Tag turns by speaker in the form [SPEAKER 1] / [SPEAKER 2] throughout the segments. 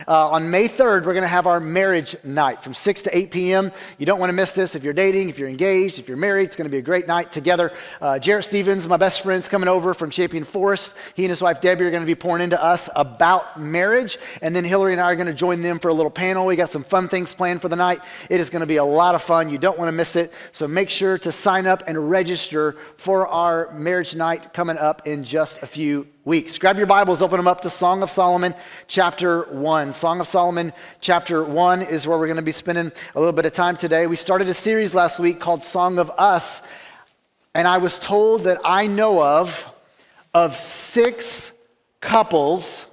[SPEAKER 1] On May 3rd, we're going to have our marriage night from 6 to 8 p.m. You don't want to miss this if you're dating, if you're engaged, if you're married. It's going to be a great night together. Jarrett Stevens, my best friend's coming over from Champion Forest. He and his wife Debbie are going to be pouring into us about marriage. And then Hillary and I are going to join them for a little panel. We got some fun things planned for the night. It is going to be a lot of fun. You don't want to miss it. So make sure to sign up and register for our marriage night coming up in just a few weeks. Grab your Bibles, open them up to Song of Solomon, chapter 1. Song of Solomon, chapter 1 is where we're going to be spending a little bit of time today. We started a series last week called Song of Us, and I was told that I know of 6 couples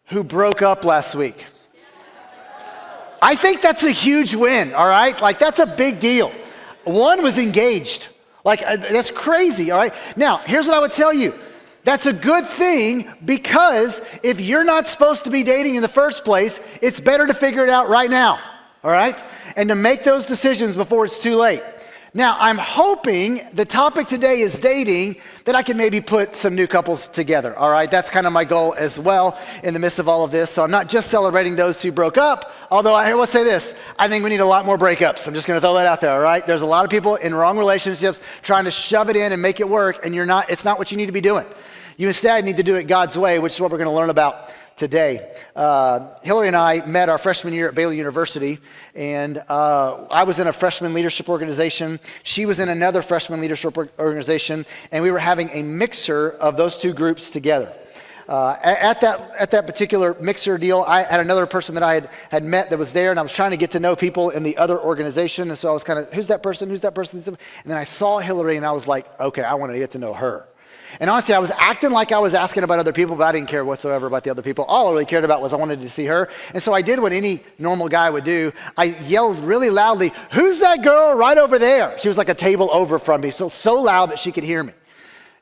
[SPEAKER 1] who broke up last week. I think that's a huge win, all right? Like, that's a big deal. One was engaged. Like, that's crazy, all right? Now, here's what I would tell you. That's a good thing, because if you're not supposed to be dating in the first place, it's better to figure it out right now, all right? And to make those decisions before it's too late. Now, I'm hoping the topic today is dating, that I can maybe put some new couples together, all right? That's kind of my goal as well in the midst of all of this. So I'm not just celebrating those who broke up, although I will say this, I think we need a lot more breakups. I'm just going to throw that out there, all right? There's a lot of people in wrong relationships trying to shove it in and make it work, and it's not what you need to be doing. You instead need to do it God's way, which is what we're going to learn about today. Hillary and I met our freshman year at Baylor University, and I was in a freshman leadership organization. She was in another freshman leadership organization, and we were having a mixer of those two groups together. At that particular mixer deal, I had another person that I had met that was there, and I was trying to get to know people in the other organization, and so I was kind of, who's that person? And then I saw Hillary, and I was like, okay, I want to get to know her. And honestly, I was acting like I was asking about other people, but I didn't care whatsoever about the other people. All I really cared about was I wanted to see her. And so I did what any normal guy would do. I yelled really loudly, "Who's that girl right over there?" She was like a table over from me, so loud that she could hear me.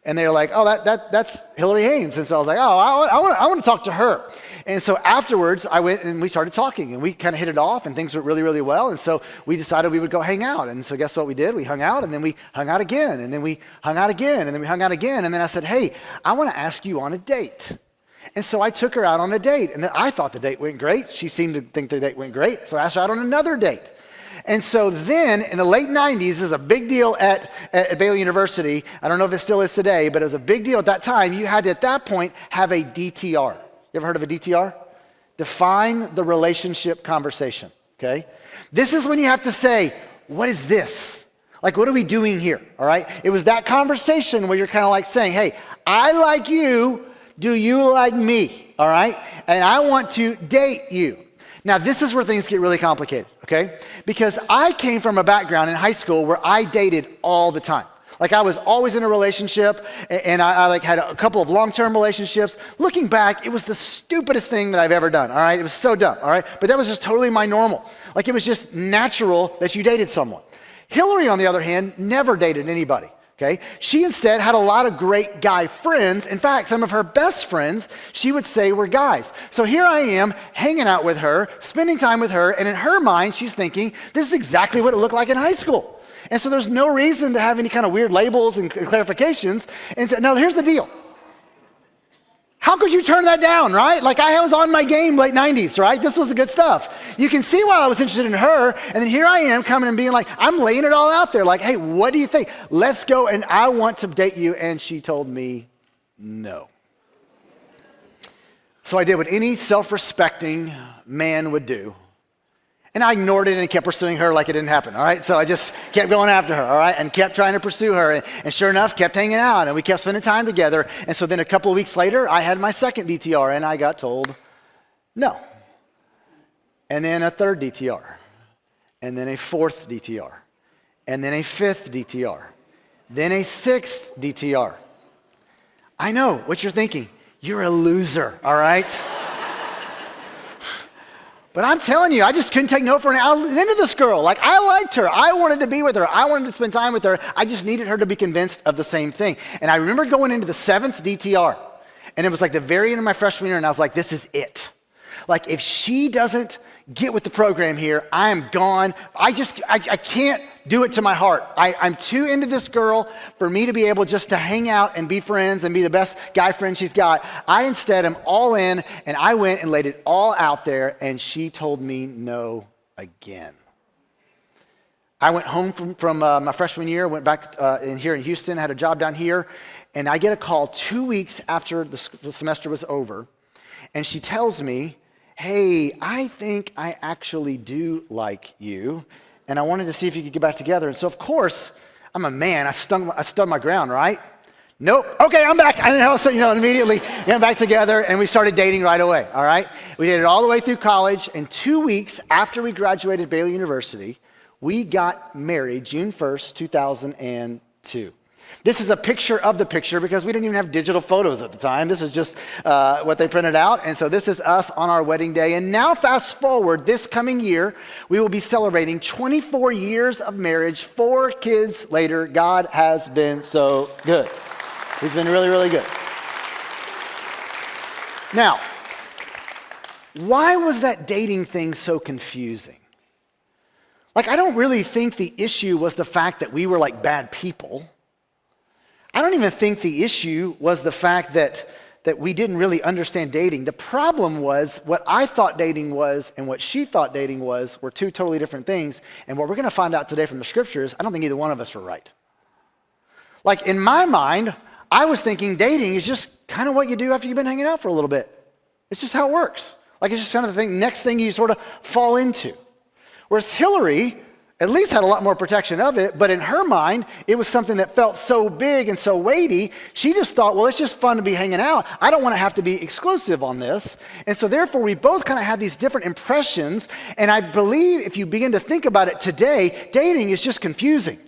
[SPEAKER 1] And they were like, "Oh, that's Hillary Haynes." And so I was like, "Oh, I want to talk to her." And so afterwards, I went and we started talking, and we kind of hit it off, and things went really, really well. And so we decided we would go hang out. And so guess what we did? We hung out, and then we hung out again, and then we hung out again, and then we hung out again. And then I said, "Hey, I want to ask you on a date." And so I took her out on a date, and then I thought the date went great. She seemed to think the date went great. So I asked her out on another date. And so then, in the late 90s, this is a big deal at Baylor University. I don't know if it still is today, but it was a big deal at that time. You had to, at that point, have a DTR. You ever heard of a DTR? Define the relationship conversation, okay? This is when you have to say, what is this? Like, what are we doing here, all right? It was that conversation where you're kind of like saying, hey, I like you, do you like me, all right? And I want to date you. Now, this is where things get really complicated, okay? Because I came from a background in high school where I dated all the time. Like, I was always in a relationship, and I like had a couple of long-term relationships. Looking back, it was the stupidest thing that I've ever done, all right? It was so dumb, all right? But that was just totally my normal. Like, it was just natural that you dated someone. Hillary, on the other hand, never dated anybody. Okay? She instead had a lot of great guy friends. In fact, some of her best friends, she would say, were guys. So here I am hanging out with her, spending time with her, and in her mind, she's thinking, this is exactly what it looked like in high school. And so there's no reason to have any kind of weird labels and clarifications. And so, now here's the deal. How could you turn that down, right? Like, I was on my game late 90s, right? This was the good stuff. You can see why I was interested in her, and then here I am coming and being like, I'm laying it all out there. Like, hey, what do you think? Let's go, and I want to date you. And she told me no. So I did what any self-respecting man would do. And I ignored it and kept pursuing her like it didn't happen, all right? So I just kept going after her, all right? And kept trying to pursue her. And sure enough, kept hanging out. And we kept spending time together. And so then a couple of weeks later, I had my second DTR. And I got told no. And then a third DTR. And then a fourth DTR. And then a fifth DTR. Then a sixth DTR. I know what you're thinking. You're a loser, all right? But I'm telling you, I just couldn't take no for an hour. I was into this girl. Like, I liked her. I wanted to be with her. I wanted to spend time with her. I just needed her to be convinced of the same thing. And I remember going into the seventh DTR. And it was like the very end of my freshman year. And I was like, this is it. Like, if she doesn't get with the program here, I am gone. I can't do it to my heart. I'm too into this girl for me to be able just to hang out and be friends and be the best guy friend she's got. I instead am all in, and I went and laid it all out there, and she told me no again. I went home from my freshman year, went back here in Houston, had a job down here, and I get a call 2 weeks after the semester was over, and she tells me, hey, I think I actually do like you, and I wanted to see if you could get back together. And so, of course, I'm a man. I stood my ground, right? Nope. Okay, I'm back. And all of a sudden, immediately got back together, and we started dating right away, all right? We dated all the way through college, and 2 weeks after we graduated Baylor University, we got married June 1st, 2002. This is a picture of the picture because we didn't even have digital photos at the time. This is just what they printed out. And so this is us on our wedding day. And now fast forward, this coming year, we will be celebrating 24 years of marriage, 4 kids later. God has been so good. He's been really, really good. Now, why was that dating thing so confusing? I don't really think the issue was the fact that we were like bad people. I don't even think the issue was the fact that we didn't really understand dating. The problem was what I thought dating was and what she thought dating was were 2 totally different things. And what we're going to find out today from the scriptures, I don't think either one of us were right. In my mind, I was thinking dating is just kind of what you do after you've been hanging out for a little bit. It's just how it works. It's just kind of the next thing you sort of fall into. Whereas Hillary at least had a lot more protection of it, but in her mind, it was something that felt so big and so weighty, she just thought, well, it's just fun to be hanging out. I don't want to have to be exclusive on this. And so therefore, we both kind of had these different impressions, and I believe if you begin to think about it today, dating is just confusing.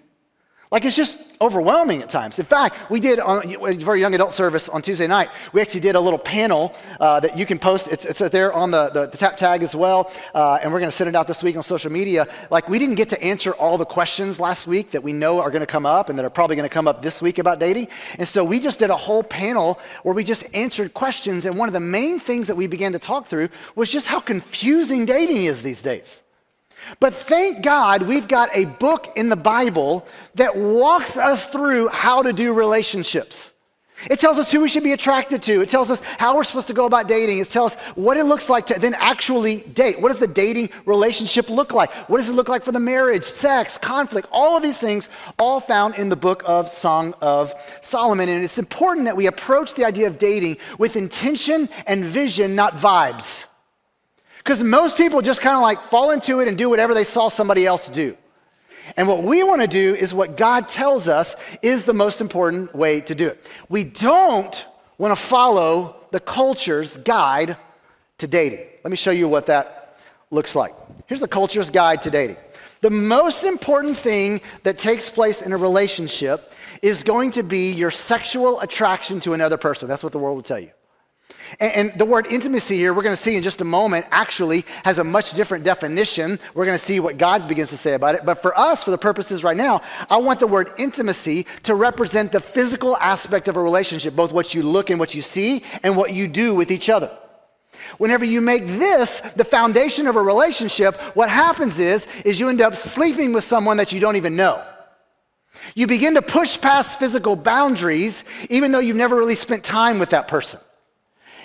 [SPEAKER 1] It's just overwhelming at times. In fact, we did for a young adult service on Tuesday night, we actually did a little panel that you can post. It's there on the tap tag as well, and we're going to send it out this week on social media. We didn't get to answer all the questions last week that we know are going to come up and that are probably going to come up this week about dating. And so we just did a whole panel where we just answered questions, and one of the main things that we began to talk through was just how confusing dating is these days. But thank God we've got a book in the Bible that walks us through how to do relationships. It tells us who we should be attracted to. It tells us how we're supposed to go about dating. It tells us what it looks like to then actually date. What does the dating relationship look like? What does it look like for the marriage, sex, conflict? All of these things all found in the book of Song of Solomon. And it's important that we approach the idea of dating with intention and vision, not vibes. Because most people just kind of fall into it and do whatever they saw somebody else do. And what we want to do is what God tells us is the most important way to do it. We don't want to follow the culture's guide to dating. Let me show you what that looks like. Here's the culture's guide to dating. The most important thing that takes place in a relationship is going to be your sexual attraction to another person. That's what the world will tell you. And the word intimacy here, we're going to see in just a moment, actually has a much different definition. We're going to see what God begins to say about it. But for us, for the purposes right now, I want the word intimacy to represent the physical aspect of a relationship, both what you look and what you see and what you do with each other. Whenever you make this the foundation of a relationship, what happens is you end up sleeping with someone that you don't even know. You begin to push past physical boundaries, even though you've never really spent time with that person.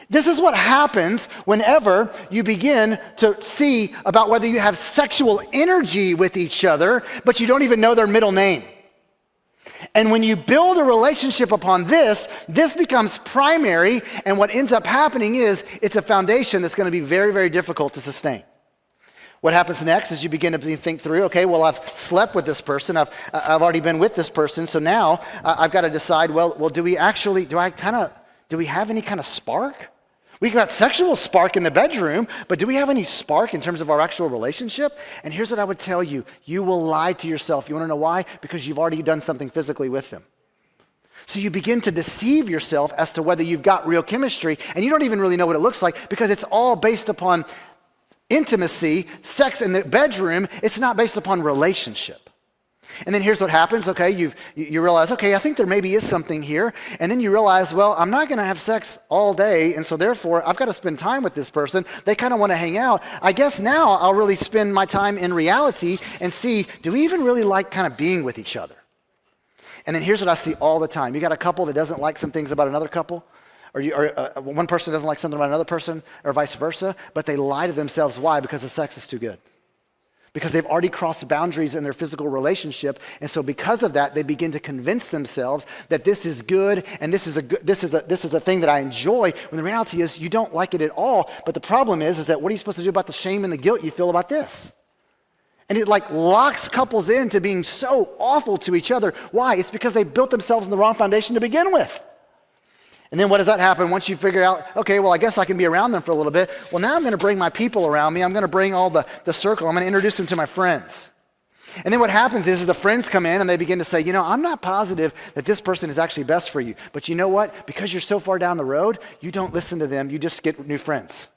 [SPEAKER 1] This is what happens whenever you begin to see about whether you have sexual energy with each other, but you don't even know their middle name. And when you build a relationship upon this becomes primary, and what ends up happening is it's a foundation that's going to be very, very difficult to sustain. What happens next is you begin to think through, okay, well, I've slept with this person, I've already been with this person, so now I've got to decide, well, do we have any kind of spark? We've got sexual spark in the bedroom, but do we have any spark in terms of our actual relationship? And here's what I would tell you. You will lie to yourself. You want to know why? Because you've already done something physically with them. So you begin to deceive yourself as to whether you've got real chemistry, and you don't even really know what it looks like because it's all based upon intimacy, sex in the bedroom. It's not based upon relationship. And then here's what happens, okay? You realize, okay, I think there maybe is something here. And then you realize, well, I'm not going to have sex all day, and so therefore I've got to spend time with this person. They kind of want to hang out. I guess now I'll really spend my time in reality and see, do we even really like kind of being with each other? And then here's what I see all the time. You got a couple that doesn't like some things about another couple, or one person doesn't like something about another person, or vice versa, but they lie to themselves. Why? Because the sex is too good. Because they've already crossed boundaries in their physical relationship, and so because of that, they begin to convince themselves that this is good and this is a thing that I enjoy. When the reality is, you don't like it at all. But the problem is that what are you supposed to do about the shame and the guilt you feel about this? And it like locks couples into being so awful to each other. Why? It's because they built themselves on the wrong foundation to begin with. And then what does that happen once you figure out, okay, well, I guess I can be around them for a little bit. Well, now I'm going to bring my people around me. I'm going to bring all the circle. I'm going to introduce them to my friends. And then what happens is the friends come in and they begin to say, I'm not positive that this person is actually best for you. But you know what? Because you're so far down the road, you don't listen to them. You just get new friends.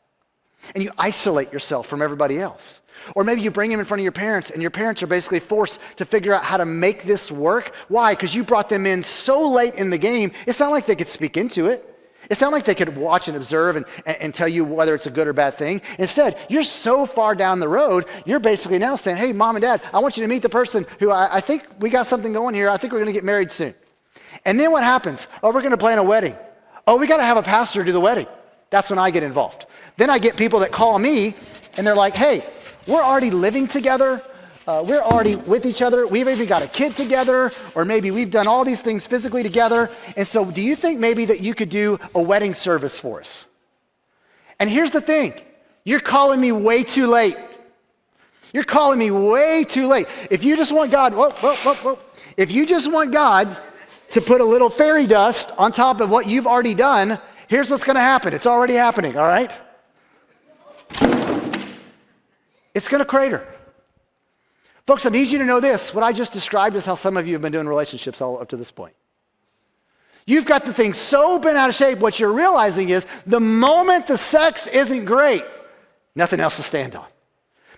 [SPEAKER 1] And you isolate yourself from everybody else. Or maybe you bring them in front of your parents, and your parents are basically forced to figure out how to make this work. Why? Because you brought them in so late in the game, it's not like they could speak into it. It's not like they could watch and observe and tell you whether it's a good or bad thing. Instead, you're so far down the road, you're basically now saying, hey, mom and dad, I want you to meet the person who I think we got something going here. I think we're going to get married soon. And then what happens? Oh, we're going to plan a wedding. Oh, we got to have a pastor do the wedding. That's when I get involved. Then I get people that call me, and they're like, hey, we're already living together. We're already with each other. We've even got a kid together, or maybe we've done all these things physically together. And so do you think maybe that you could do a wedding service for us? And here's the thing. You're calling me way too late. You're calling me way too late. If you just want God, if you just want God to put a little fairy dust on top of what you've already done, here's what's going to happen. It's already happening, all right? It's going to crater. Folks, I need you to know this. What I just described is how some of you have been doing relationships all up to this point. You've got the thing so bent out of shape, what you're realizing is the moment the sex isn't great, nothing else to stand on.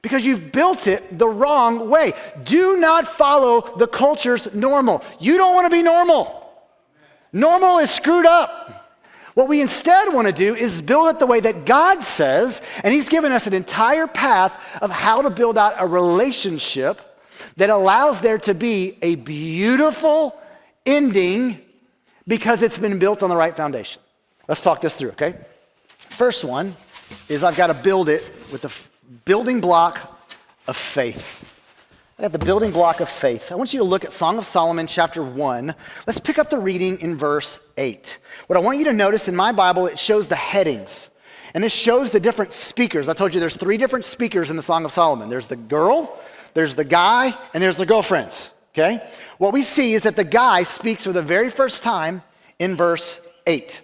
[SPEAKER 1] Because you've built it the wrong way. Do not follow the culture's normal. You don't want to be normal. Normal is screwed up. What we instead want to do is build it the way that God says, and He's given us an entire path of how to build out a relationship that allows there to be a beautiful ending because it's been built on the right foundation. Let's talk this through, okay? First one is I've got to build it with the building block of faith. I got the building block of faith. I want you to look at Song of Solomon chapter 1. Let's pick up the reading in verse 8. What I want you to notice in my Bible, it shows the headings. And this shows the different speakers. I told you there's 3 different speakers in the Song of Solomon. There's the girl, there's the guy, and there's the girlfriends, okay? What we see is that the guy speaks for the very first time in verse 8.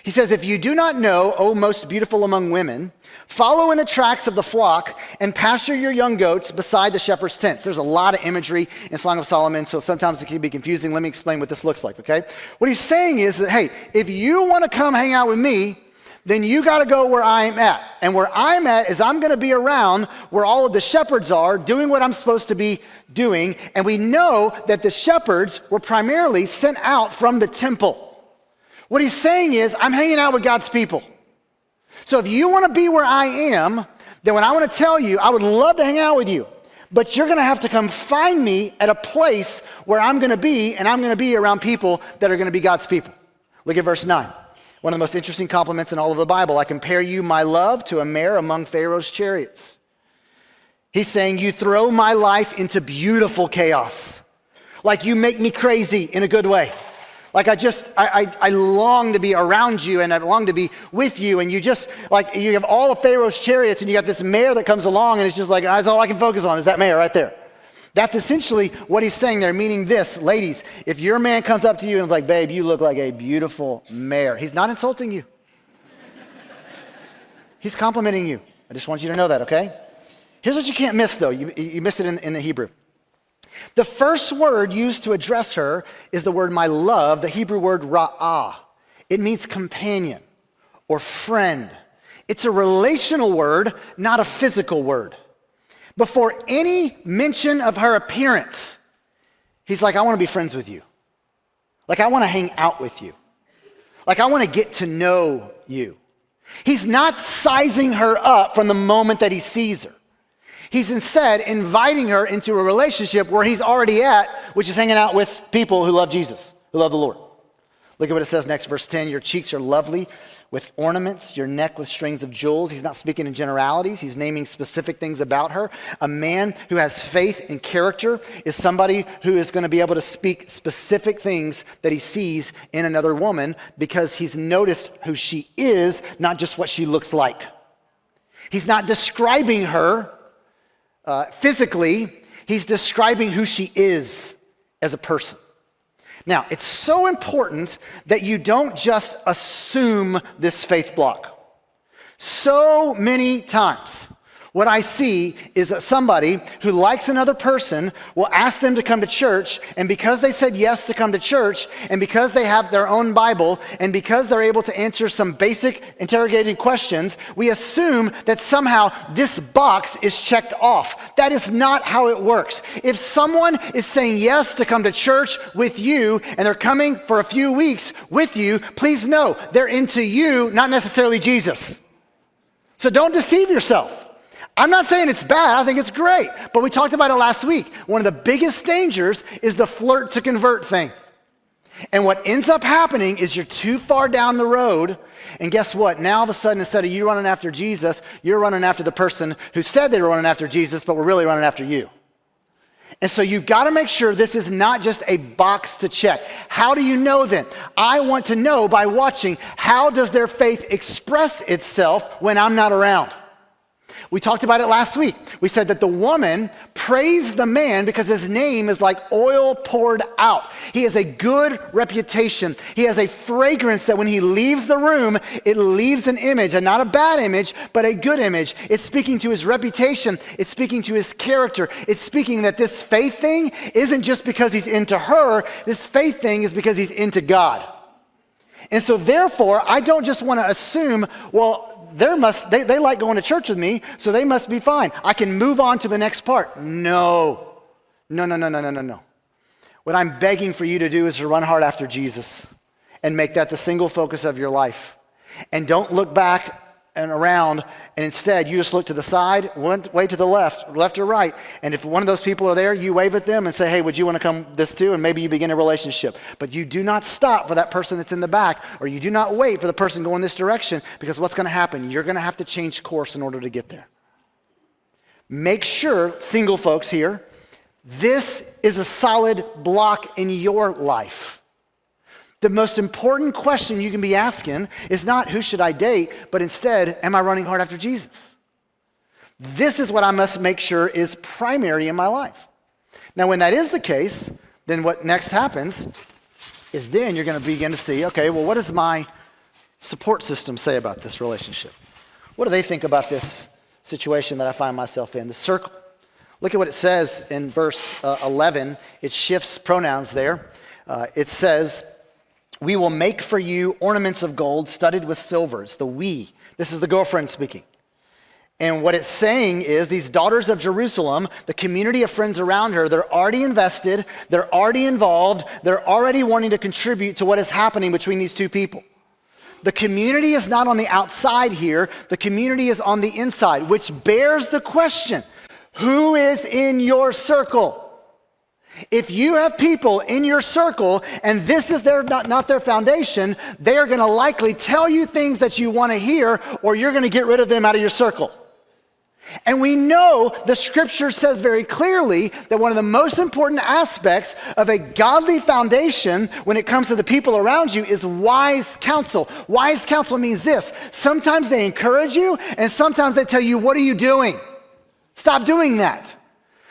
[SPEAKER 1] He says, if you do not know, O most beautiful among women, follow in the tracks of the flock and pasture your young goats beside the shepherd's tents. There's a lot of imagery in Song of Solomon, so sometimes it can be confusing. Let me explain what this looks like, okay? What he's saying is that, hey, if you want to come hang out with me, then you got to go where I'm at. And where I'm at is I'm going to be around where all of the shepherds are doing what I'm supposed to be doing. And we know that the shepherds were primarily sent out from the temple. What he's saying is, I'm hanging out with God's people. So if you want to be where I am, then when I want to tell you, I would love to hang out with you. But you're going to have to come find me at a place where I'm going to be, and I'm going to be around people that are going to be God's people. Look at verse 9. One of the most interesting compliments in all of the Bible. I compare you, my love, to a mare among Pharaoh's chariots. He's saying, you throw my life into beautiful chaos. Like you make me crazy in a good way. Like I long to be around you, and I long to be with you, and you just, like, you have all of Pharaoh's chariots, and you got this mare that comes along, and it's just like, that's all I can focus on is that mare right there. That's essentially what he's saying there, meaning this, ladies, if your man comes up to you and is like, babe, you look like a beautiful mare, he's not insulting you. He's complimenting you. I just want you to know that, okay? Here's what you can't miss, though. You missed it in the Hebrew. The first word used to address her is the word my love, the Hebrew word ra'ah. It means companion or friend. It's a relational word, not a physical word. Before any mention of her appearance, He's like, I want to be friends with you. Like, I want to hang out with you. Like, I want to get to know you. He's not sizing her up from the moment that he sees her. He's instead inviting her into a relationship where he's already at, which is hanging out with people who love Jesus, who love the Lord. Look at what it says next, verse 10. Your cheeks are lovely with ornaments, your neck with strings of jewels. He's not speaking in generalities. He's naming specific things about her. A man who has faith and character is somebody who is going to be able to speak specific things that he sees in another woman because he's noticed who she is, not just what she looks like. He's not describing her physically. He's describing who she is as a person. Now, it's so important that you don't just assume this faith block. So many times, what I see is that somebody who likes another person will ask them to come to church, and because they said yes to come to church, and because they have their own Bible, and because they're able to answer some basic interrogating questions, we assume that somehow this box is checked off. That is not how it works. If someone is saying yes to come to church with you, and they're coming for a few weeks with you, please know they're into you, not necessarily Jesus. So don't deceive yourself. I'm not saying it's bad, I think it's great, but we talked about it last week. One of the biggest dangers is the flirt to convert thing. And what ends up happening is you're too far down the road, and guess what? Now all of a sudden, instead of you running after Jesus, you're running after the person who said they were running after Jesus, but were really running after you. And so you've got to make sure this is not just a box to check. How do you know then? I want to know by watching, how does their faith express itself when I'm not around? We talked about it last week. We said that the woman praised the man because his name is like oil poured out. He has a good reputation. He has a fragrance that when he leaves the room, it leaves an image, and not a bad image, but a good image. It's speaking to his reputation. It's speaking to his character. It's speaking that this faith thing isn't just because he's into her. This faith thing is because he's into God. And so therefore, I don't just want to assume, well, they like going to church with me, so they must be fine. I can move on to the next part. No. What I'm begging for you to do is to run hard after Jesus and make that the single focus of your life. And don't look back and around, and instead you just look to the side, way to the left or right, and if one of those people are there, you wave at them and say, hey, would you want to come this too? And maybe you begin a relationship. But you do not stop for that person that's in the back, or you do not wait for the person going this direction, because what's going to happen? You're going to have to change course in order to get there. Make sure, single folks here, this is a solid block in your life. The most important question you can be asking is not who should I date, but instead, am I running hard after Jesus? This is what I must make sure is primary in my life. Now, when that is the case, then what next happens is then you're going to begin to see, okay, well, what does my support system say about this relationship? What do they think about this situation that I find myself in? The circle. Look at what it says in verse 11. It shifts pronouns there. It says, we will make for you ornaments of gold studded with silver. It's the we. This is the girlfriend speaking. And what it's saying is these daughters of Jerusalem, the community of friends around her, they're already invested, they're already involved, they're already wanting to contribute to what is happening between these two people. The community is not on the outside here, the community is on the inside, which bears the question, who is in your circle? If you have people in your circle and this is not their foundation, they are going to likely tell you things that you want to hear, or you're going to get rid of them out of your circle. And we know the scripture says very clearly that one of the most important aspects of a godly foundation when it comes to the people around you is wise counsel. Wise counsel means this. Sometimes they encourage you, and sometimes they tell you, what are you doing? Stop doing that.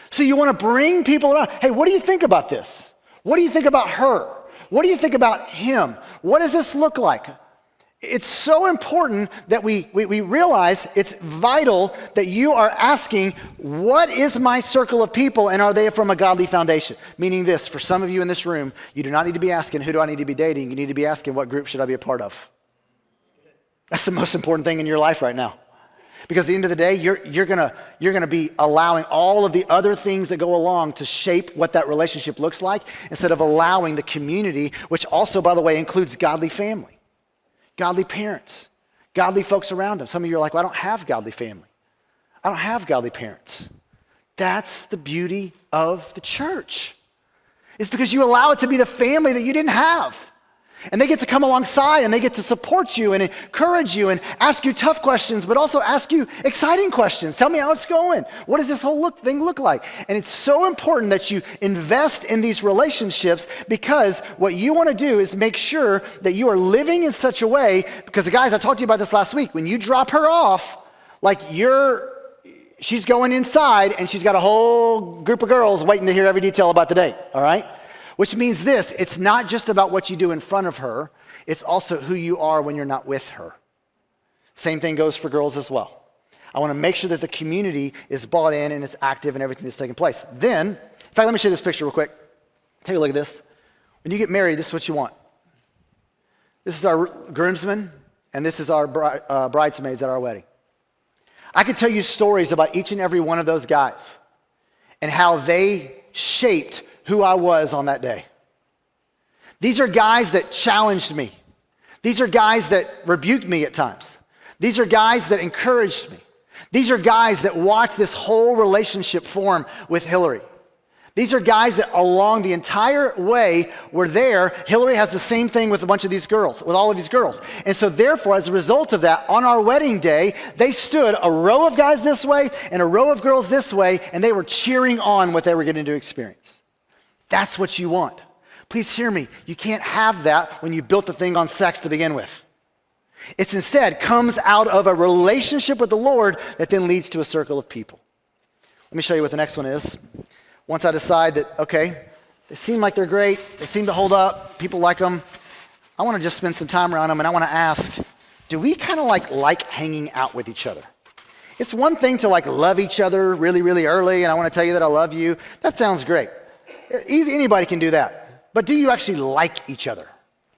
[SPEAKER 1] So you want to bring people around. Hey, what do you think about this? What do you think about her? What do you think about him? What does this look like? It's so important that we realize it's vital that you are asking, what is my circle of people, and are they from a godly foundation? Meaning this, for some of you in this room, you do not need to be asking, who do I need to be dating? You need to be asking, what group should I be a part of? That's the most important thing in your life right now. Because at the end of the day, you're gonna be allowing all of the other things that go along to shape what that relationship looks like instead of allowing the community, which also, by the way, includes godly family, godly parents, godly folks around them. Some of you are like, well, I don't have godly family. I don't have godly parents. That's the beauty of the church. It's because you allow it to be the family that you didn't have. And they get to come alongside and they get to support you and encourage you and ask you tough questions, but also ask you exciting questions. Tell me how it's going. What does this whole thing look like? And it's so important that you invest in these relationships, because what you want to do is make sure that you are living in such a way, because guys, I talked to you about this last week. When you drop her off, like she's going inside and she's got a whole group of girls waiting to hear every detail about the date, all right? Which means this, it's not just about what you do in front of her, it's also who you are when you're not with her. Same thing goes for girls as well. I want to make sure that the community is bought in and is active in everything that's taking place. Then, in fact, let me show you this picture real quick. Take a look at this. When you get married, this is what you want. This is our groomsmen, and this is our bridesmaids at our wedding. I could tell you stories about each and every one of those guys and how they shaped who I was on that day. These are guys that challenged me. These are guys that rebuked me at times. These are guys that encouraged me. These are guys that watched this whole relationship form with Hillary. These are guys that along the entire way were there. Hillary has the same thing with a bunch of these girls, with all of these girls. And so therefore, as a result of that, on our wedding day, they stood a row of guys this way and a row of girls this way, and they were cheering on what they were getting to experience. That's what you want. Please hear me. You can't have that when you built the thing on sex to begin with. It's instead comes out of a relationship with the Lord that then leads to a circle of people. Let me show you what the next one is. Once I decide that, okay, they seem like they're great, they seem to hold up, people like them, I want to just spend some time around them, and I want to ask, do we kind of like hanging out with each other? It's one thing to love each other really, really early, and I want to tell you that I love you. That sounds great. Easy, anybody can do that. But do you actually like each other?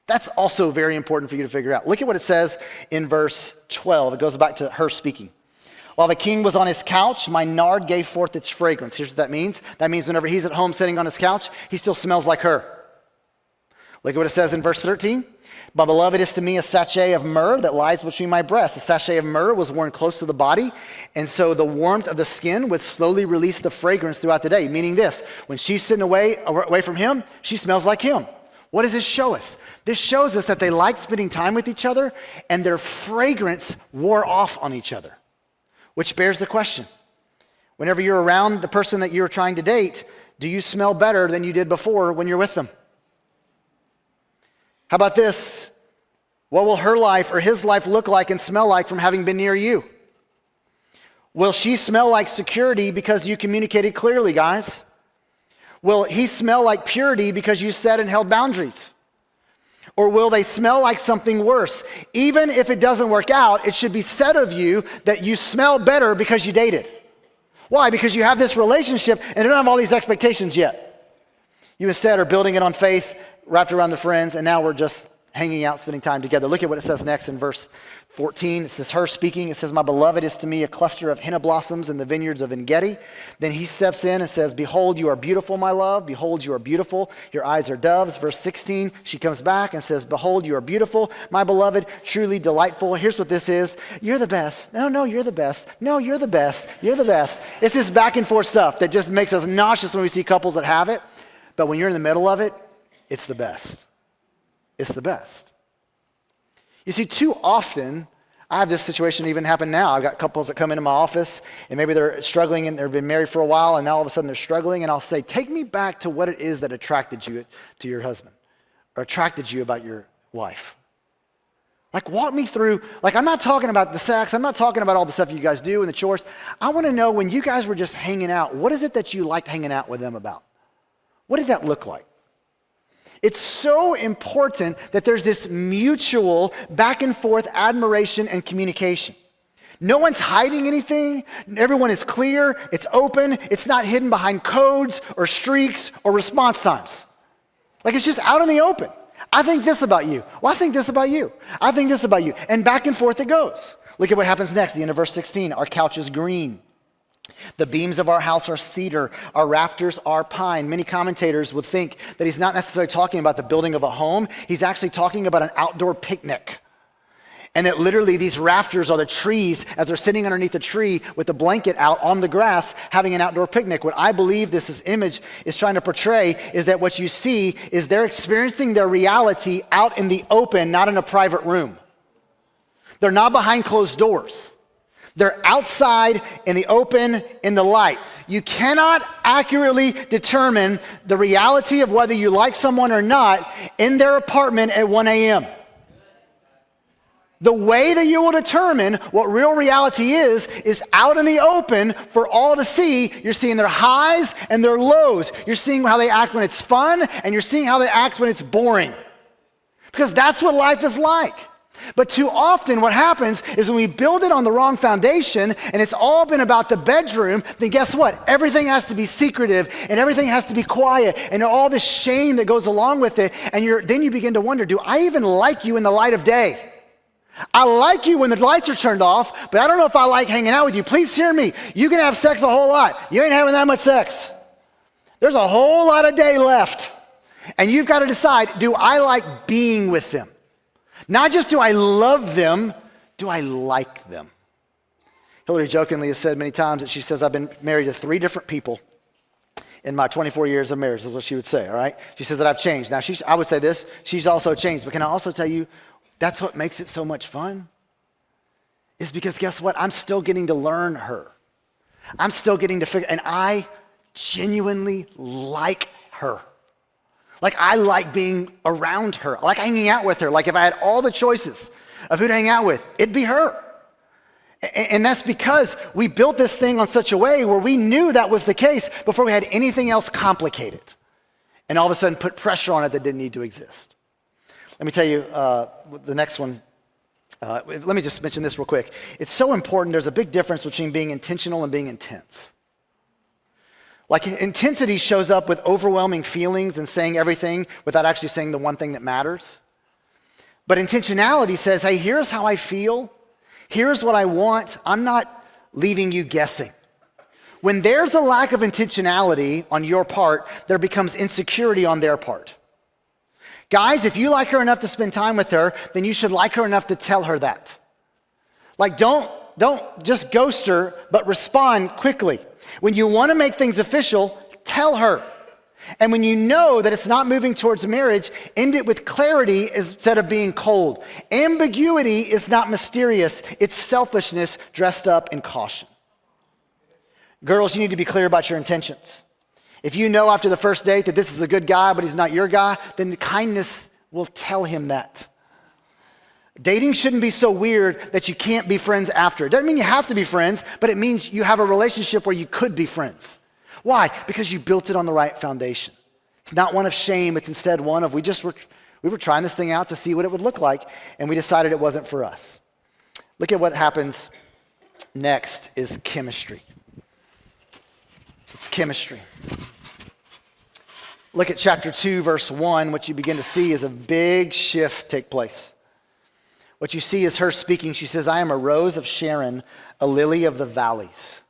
[SPEAKER 1] That's also very important for you to figure out. Look at what it says in verse 12. It goes back to her speaking. While the king was on his couch, my nard gave forth its fragrance. Here's what that means. That means whenever he's at home sitting on his couch, he still smells like her. Look at what it says in verse 13. My beloved is to me a sachet of myrrh that lies between my breasts. A sachet of myrrh was worn close to the body, and so the warmth of the skin would slowly release the fragrance throughout the day, meaning this, when she's sitting away from him, she smells like him. What does this show us? This shows us that they liked spending time with each other, and their fragrance wore off on each other. Which bears the question, whenever you're around the person that you're trying to date, do you smell better than you did before when you're with them? How about this? What will her life or his life look like and smell like from having been near you? Will she smell like security because you communicated clearly, guys? Will he smell like purity because you set and held boundaries? Or will they smell like something worse? Even if it doesn't work out, it should be said of you that you smell better because you dated. Why? Because you have this relationship and don't have all these expectations yet. You instead are building it on faith, wrapped around the friends, and now we're just hanging out, spending time together. Look at what it says next in verse 14. It says, her speaking. It says, my beloved is to me a cluster of henna blossoms in the vineyards of En-gedi. Then he steps in and says, behold, you are beautiful, my love. Behold, you are beautiful. Your eyes are doves. Verse 16, she comes back and says, behold, you are beautiful, my beloved, truly delightful. Here's what this is. You're the best. No, you're the best. No, you're the best. You're the best. It's this back and forth stuff that just makes us nauseous when we see couples that have it. But when you're in the middle of it, it's the best. It's the best. You see, too often, I have this situation even happen now. I've got couples that come into my office, and maybe they're struggling, and they've been married for a while, and now all of a sudden they're struggling, and I'll say, take me back to what it is that attracted you to your husband, or attracted you about your wife. Walk me through, I'm not talking about the sex, I'm not talking about all the stuff you guys do and the chores. I want to know, when you guys were just hanging out, what is it that you liked hanging out with them about? What did that look like? It's so important that there's this mutual back and forth admiration and communication. No one's hiding anything. Everyone is clear. It's open. It's not hidden behind codes or streaks or response times. It's just out in the open. I think this about you. Well, I think this about you. I think this about you. And back and forth it goes. Look at what happens next, the end of verse 16. Our couch is green. The beams of our house are cedar. Our rafters are pine. Many commentators would think that he's not necessarily talking about the building of a home. He's actually talking about an outdoor picnic. And that literally these rafters are the trees as they're sitting underneath a tree with the blanket out on the grass having an outdoor picnic. What I believe this image is trying to portray is that what you see is they're experiencing their reality out in the open, not in a private room. They're not behind closed doors. They're outside in the open, in the light. You cannot accurately determine the reality of whether you like someone or not in their apartment at 1 a.m. The way that you will determine what real reality is out in the open for all to see. You're seeing their highs and their lows. You're seeing how they act when it's fun, and you're seeing how they act when it's boring. Because that's what life is like. But too often what happens is when we build it on the wrong foundation and it's all been about the bedroom, then guess what? Everything has to be secretive and everything has to be quiet and all this shame that goes along with it. And then you begin to wonder, do I even like you in the light of day? I like you when the lights are turned off, but I don't know if I like hanging out with you. Please hear me. You can have sex a whole lot. You ain't having that much sex. There's a whole lot of day left. And you've got to decide, do I like being with them? Not just do I love them, do I like them? Hillary jokingly has said many times that she says, I've been married to 3 different people in my 24 years of marriage, is what she would say, all right? She says that I've changed. Now, I would say this, she's also changed. But can I also tell you, that's what makes it so much fun? Is because guess what? I'm still getting to learn her. I'm still getting to figure, and I genuinely like her. Like I like being around her. I like hanging out with her. Like if I had all the choices of who to hang out with, it'd be her. And that's because we built this thing on such a way where we knew that was the case before we had anything else complicated. And all of a sudden put pressure on it that didn't need to exist. Let me tell you the next one. Let me just mention this real quick. It's so important. There's a big difference between being intentional and being intense. Like intensity shows up with overwhelming feelings and saying everything without actually saying the one thing that matters. But intentionality says, hey, here's how I feel. Here's what I want. I'm not leaving you guessing. When there's a lack of intentionality on your part, there becomes insecurity on their part. Guys, if you like her enough to spend time with her, then you should like her enough to tell her that. Like don't just ghost her, but respond quickly. When you want to make things official, tell her. And when you know that it's not moving towards marriage, end it with clarity instead of being cold. Ambiguity is not mysterious. It's selfishness dressed up in caution. Girls, you need to be clear about your intentions. If you know after the first date that this is a good guy, but he's not your guy, then the kindness will tell him that. Dating shouldn't be so weird that you can't be friends after. It doesn't mean you have to be friends, but it means you have a relationship where you could be friends. Why? Because you built it on the right foundation. It's not one of shame, it's instead one of we were trying this thing out to see what it would look like, and we decided it wasn't for us. Look at what happens next is chemistry. It's chemistry. Look at chapter 2, verse 1. What you begin to see is a big shift take place. What you see is her speaking. She says, I am a rose of Sharon, a lily of the valleys.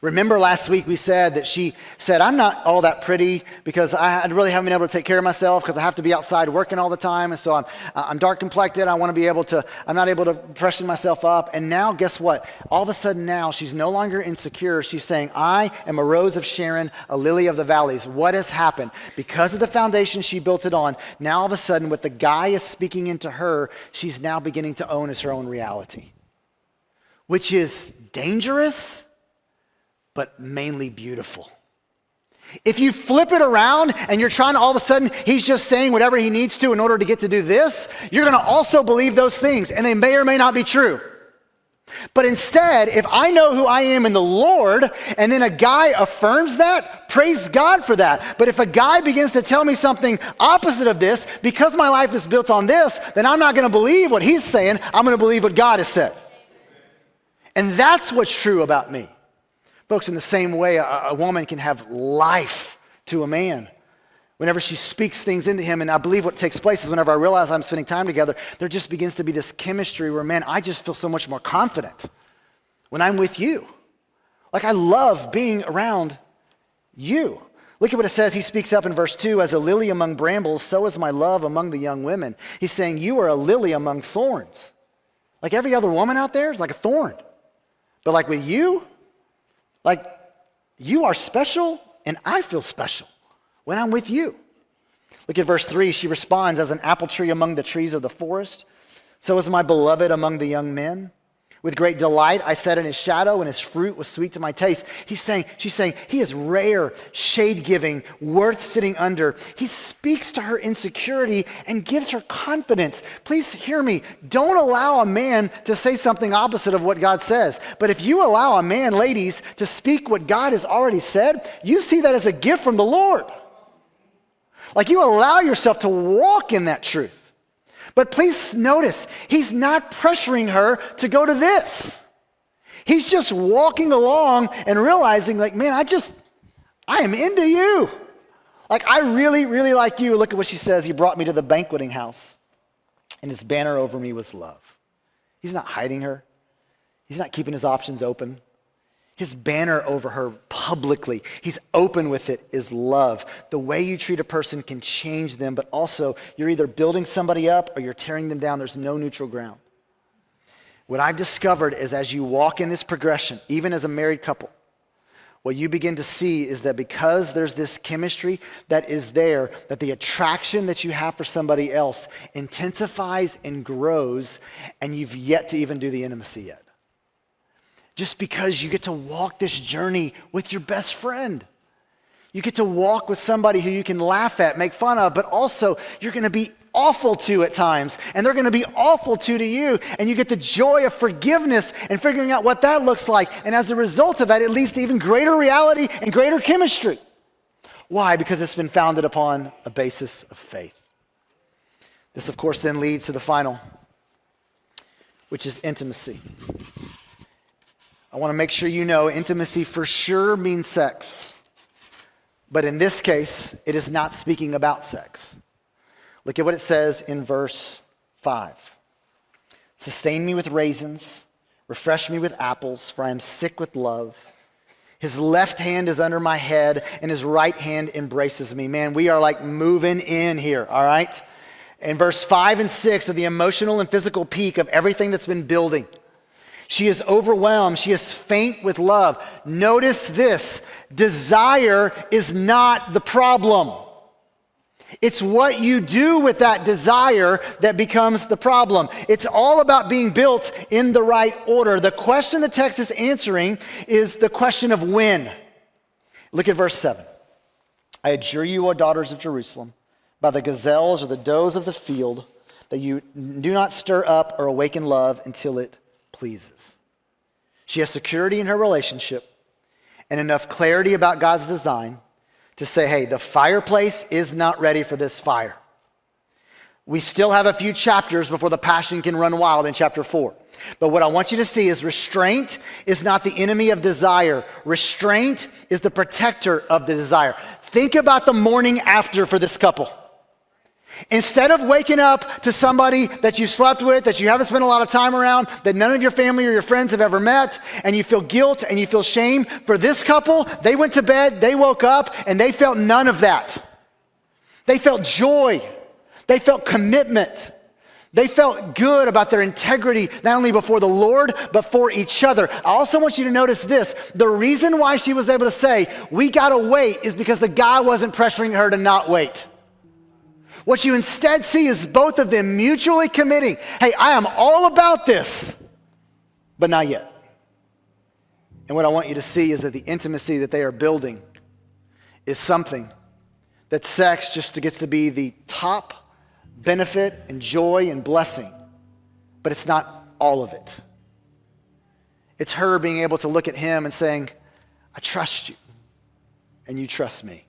[SPEAKER 1] Remember last week we said that she said, I'm not all that pretty because I really haven't been able to take care of myself because I have to be outside working all the time. And so I'm dark complected. I'm not able to freshen myself up. And now guess what? All of a sudden now she's no longer insecure. She's saying, I am a rose of Sharon, a lily of the valleys. What has happened? Because of the foundation she built it on, now all of a sudden what the guy is speaking into her, she's now beginning to own as her own reality, which is dangerous, but mainly beautiful. If you flip it around and you're trying to all of a sudden, he's just saying whatever he needs to in order to get to do this, you're going to also believe those things, and they may or may not be true. But instead, if I know who I am in the Lord, and then a guy affirms that, praise God for that. But if a guy begins to tell me something opposite of this, because my life is built on this, then I'm not going to believe what he's saying. I'm going to believe what God has said. And that's what's true about me. Folks, in the same way, a woman can have life to a man Whenever she speaks things into him, and I believe what takes place is whenever I realize I'm spending time together, there just begins to be this chemistry where, man, I just feel so much more confident when I'm with you. Like, I love being around you. Look at what it says. He speaks up in verse 2, as a lily among brambles, so is my love among the young women. He's saying, you are a lily among thorns. Like every other woman out there is like a thorn. But like with you, like you are special and I feel special when I'm with you. Look at verse 3. She responds, as an apple tree among the trees of the forest, so is my beloved among the young men. With great delight, I sat in his shadow, and his fruit was sweet to my taste. She's saying, he is rare, shade-giving, worth sitting under. He speaks to her insecurity and gives her confidence. Please hear me. Don't allow a man to say something opposite of what God says. But if you allow a man, ladies, to speak what God has already said, you see that as a gift from the Lord. Like you allow yourself to walk in that truth. But please notice, he's not pressuring her to go to this. He's just walking along and realizing, like, man, I am into you. Like, I really, really like you. Look at what she says. He brought me to the banqueting house, and his banner over me was love. He's not hiding her. He's not keeping his options open. His banner over her publicly, he's open with it, is love. The way you treat a person can change them, but also you're either building somebody up or you're tearing them down. There's no neutral ground. What I've discovered is as you walk in this progression, even as a married couple, what you begin to see is that because there's this chemistry that is there, that the attraction that you have for somebody else intensifies and grows, and you've yet to even do the intimacy yet. Just because you get to walk this journey with your best friend. You get to walk with somebody who you can laugh at, make fun of, but also you're going to be awful to at times, and they're going to be awful to you, and you get the joy of forgiveness and figuring out what that looks like, and as a result of that, it leads to even greater reality and greater chemistry. Why? Because it's been founded upon a basis of faith. This, of course, then leads to the final, which is intimacy. I want to make sure you know intimacy for sure means sex. But in this case, it is not speaking about sex. Look at what it says in verse 5. Sustain me with raisins, refresh me with apples, for I am sick with love. His left hand is under my head, and his right hand embraces me. Man, we are like moving in here, all right? And verse 5 and 6 are the emotional and physical peak of everything that's been building. She is overwhelmed. She is faint with love. Notice this. Desire is not the problem. It's what you do with that desire that becomes the problem. It's all about being built in the right order. The question the text is answering is the question of when. Look at verse 7. I adjure you, O daughters of Jerusalem, by the gazelles or the does of the field, that you do not stir up or awaken love until it pleases. She has security in her relationship and enough clarity about God's design to say, hey, the fireplace is not ready for this fire. We still have a few chapters before the passion can run wild in chapter 4. But what I want you to see is restraint is not the enemy of desire. Restraint is the protector of the desire. Think about the morning after for this couple. Instead of waking up to somebody that you slept with, that you haven't spent a lot of time around, that none of your family or your friends have ever met, and you feel guilt and you feel shame, for this couple, they went to bed, they woke up, and they felt none of that. They felt joy. They felt commitment. They felt good about their integrity, not only before the Lord, but for each other. I also want you to notice this. The reason why she was able to say, we gotta wait, is because the guy wasn't pressuring her to not wait. What you instead see is both of them mutually committing, hey, I am all about this, but not yet. And what I want you to see is that the intimacy that they are building is something that sex just gets to be the top benefit and joy and blessing, but it's not all of it. It's her being able to look at him and saying, I trust you, and you trust me.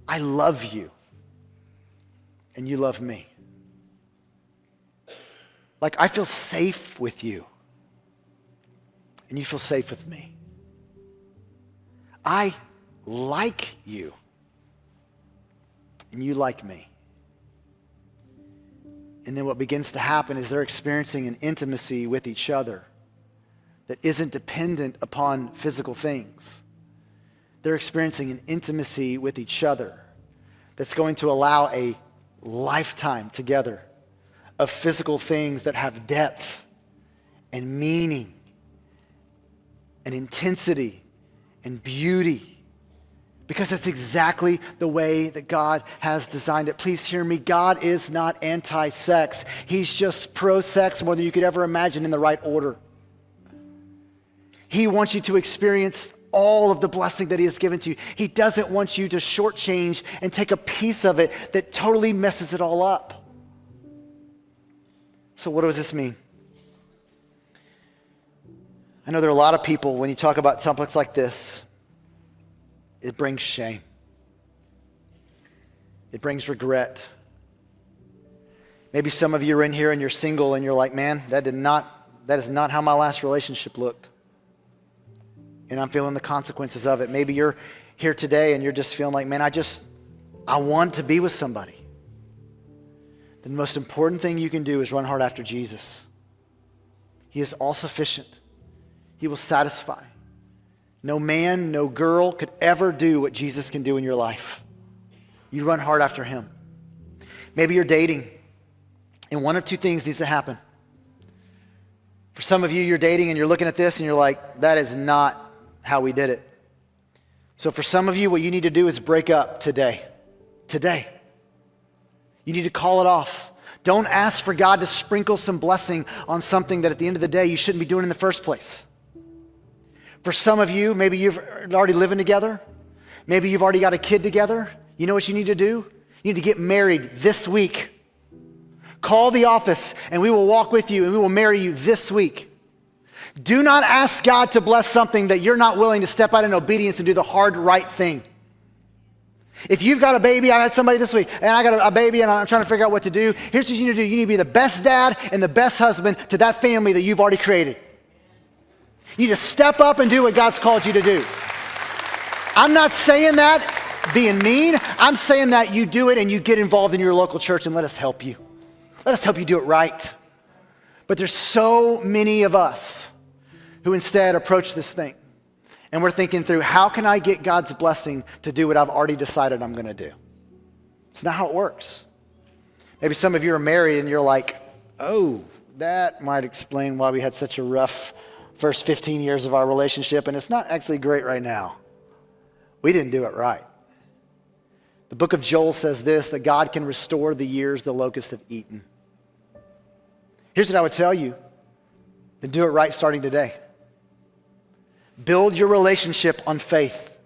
[SPEAKER 1] I love you, and you love me. Like, I feel safe with you, and you feel safe with me. I like you, and you like me. And then what begins to happen is they're experiencing an intimacy with each other that isn't dependent upon physical things. They're experiencing an intimacy with each other that's going to allow a lifetime together of physical things that have depth and meaning and intensity and beauty. Because that's exactly the way that God has designed it. Please hear me. God is not anti-sex. He's just pro-sex more than you could ever imagine in the right order. He wants you to experience all of the blessing that he has given to you. He doesn't want you to shortchange and take a piece of it that totally messes it all up. So what does this mean? I know there are a lot of people, when you talk about topics like this, it brings shame. It brings regret. Maybe some of you are in here and you're single and you're like, man, that is not how my last relationship looked. And I'm feeling the consequences of it. Maybe you're here today and you're just feeling like, man, I want to be with somebody. The most important thing you can do is run hard after Jesus. He is all sufficient. He will satisfy. No man, no girl could ever do what Jesus can do in your life. You run hard after him. Maybe you're dating, and one of two things needs to happen. For some of you, you're dating and you're looking at this and you're like, that is not how we did it. So for some of you, what you need to do is break up today. Today. You need to call it off. Don't ask for God to sprinkle some blessing on something that at the end of the day you shouldn't be doing in the first place. For some of you, maybe you've already living together. Maybe you've already got a kid together. You know what you need to do? You need to get married this week. Call the office and we will walk with you and we will marry you this week. Do not ask God to bless something that you're not willing to step out in obedience and do the hard, right thing. If you've got a baby, I had somebody this week, and I got a baby and I'm trying to figure out what to do. Here's what you need to do. You need to be the best dad and the best husband to that family that you've already created. You need to step up and do what God's called you to do. I'm not saying that being mean. I'm saying that you do it and you get involved in your local church and let us help you. Let us help you do it right. But there's so many of us who instead approach this thing and we're thinking through, how can I get God's blessing to do what I've already decided I'm going to do? It's not how it works. Maybe some of you are married and you're like, oh, that might explain why we had such a rough first 15 years of our relationship, and it's not actually great right now. We didn't do it right. The book of Joel says this, that God can restore the years the locusts have eaten. Here's what I would tell you. Then do it right starting today. Build your relationship on faith.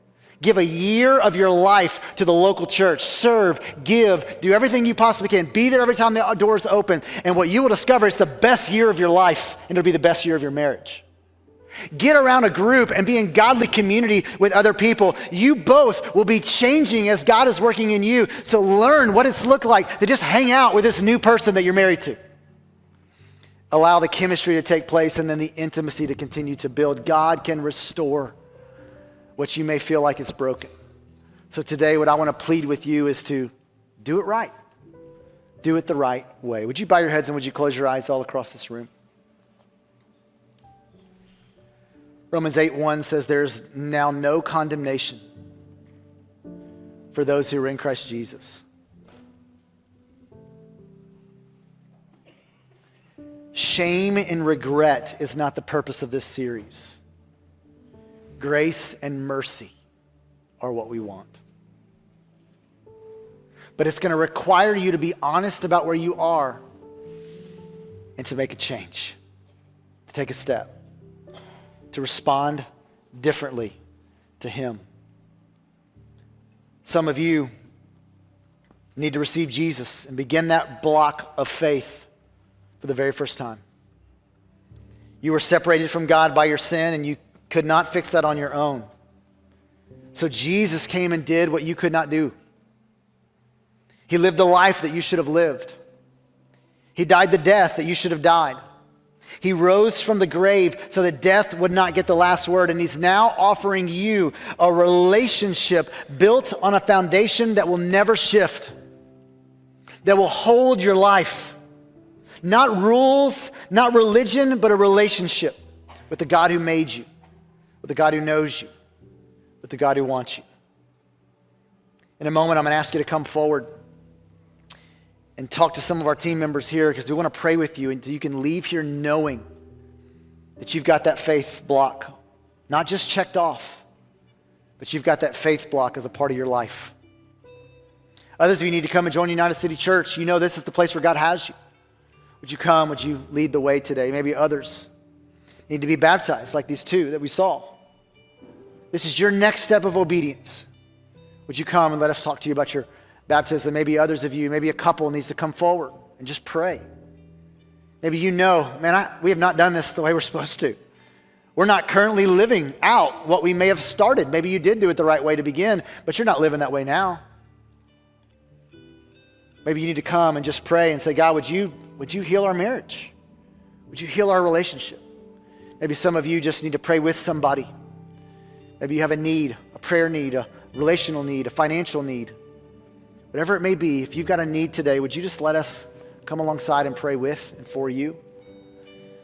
[SPEAKER 1] Give a year of your life to the local church. Serve, give, do everything you possibly can. Be there every time the doors open. And what you will discover is the best year of your life, and it'll be the best year of your marriage. Get around a group and be in godly community with other people. You both will be changing as God is working in you. So learn what it's looked like to just hang out with this new person that you're married to. Allow the chemistry to take place and then the intimacy to continue to build. God can restore what you may feel like is broken. So today what I want to plead with you is to do it right. Do it the right way. Would you bow your heads and would you close your eyes all across this room? Romans 8:1 says there's now no condemnation for those who are in Christ Jesus. Shame and regret is not the purpose of this series. Grace and mercy are what we want. But it's going to require you to be honest about where you are and to make a change, to take a step, to respond differently to Him. Some of you need to receive Jesus and begin that block of faith for the very first time. You were separated from God by your sin and you could not fix that on your own. So Jesus came and did what you could not do. He lived the life that you should have lived. He died the death that you should have died. He rose from the grave so that death would not get the last word. And He's now offering you a relationship built on a foundation that will never shift. that will hold your life. Not rules, not religion, but a relationship with the God who made you, with the God who knows you, with the God who wants you. In a moment, I'm going to ask you to come forward and talk to some of our team members here because we want to pray with you and you can leave here knowing that you've got that faith block, not just checked off, but you've got that faith block as a part of your life. Others of you need to come and join United City Church. You know this is the place where God has you. Would you come? Would you lead the way today? Maybe others need to be baptized like these two that we saw. This is your next step of obedience. Would you come and let us talk to you about your baptism? Maybe others of you, maybe a couple needs to come forward and just pray. Maybe you know, man, we have not done this the way we're supposed to. We're not currently living out what we may have started. Maybe you did do it the right way to begin, but you're not living that way now. Maybe you need to come and just pray and say, God, would you heal our marriage? Would you heal our relationship? Maybe some of you just need to pray with somebody. Maybe you have a need, a prayer need, a relational need, a financial need. Whatever it may be, if you've got a need today, would you just let us come alongside and pray with and for you?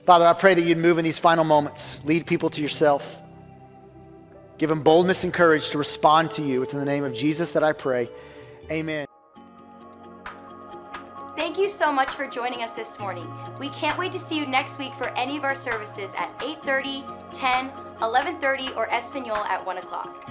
[SPEAKER 1] Father, I pray that you'd move in these final moments. Lead people to yourself. Give them boldness and courage to respond to you. It's in the name of Jesus that I pray. Amen.
[SPEAKER 2] Thank you so much for joining us this morning. We can't wait to see you next week for any of our services at 8:30, 10, 11:30, or Espanol at 1 o'clock.